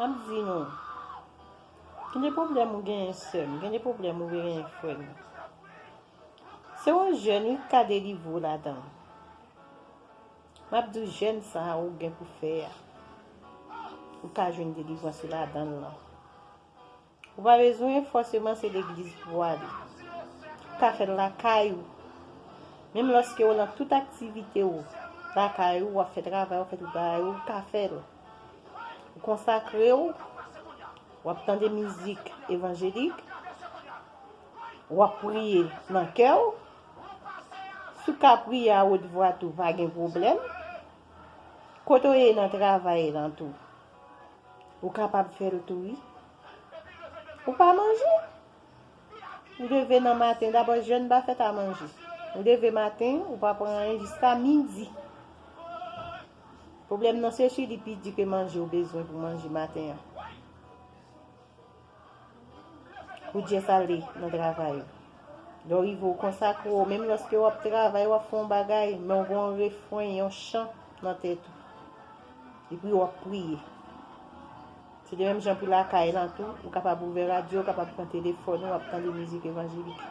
Am di nou, gen de problem ou gen sen, gen de problem ou gen fwen. Se yon jen, yon ka derivo la dan. Map di jen sa ou gen pou fè ya. Ou ka jwen derivo se la dan la. Ou pa bezwen forcément se l'église pou ale. Ou ka fè la kayou. Même lorsque ou lan toute activité ou, la kayou, ou fait travail, ou fait tout bagay, ou ka fè la. Ou consacré ou apprend des musiques évangéliques, ou prier dans cœur. Si ka prier à haute voix tout, pas de problème. Quand on est dans le travail, dans tout, ou capable de faire tout, oui. Ou pas manger. Ou devez dans le matin, d'abord jeune pas fait à manger. Ou devez matin, ou pas prendre jusqu'à midi. Le problème non c'est chez les petits que manger ou besoin pour manger matin. Ou Dieu salé dans le travail. Donc il faut consacrer, même lorsque vous travaillez, vous faites un bagage, mais vous avez un refrain, un chant dans la tête. Et puis vous priez. C'est de même gens pour la caille dans tout, vous êtes capable d'ouvrir la radio, capable de prendre le téléphone, ou prendre des musiques évangéliques.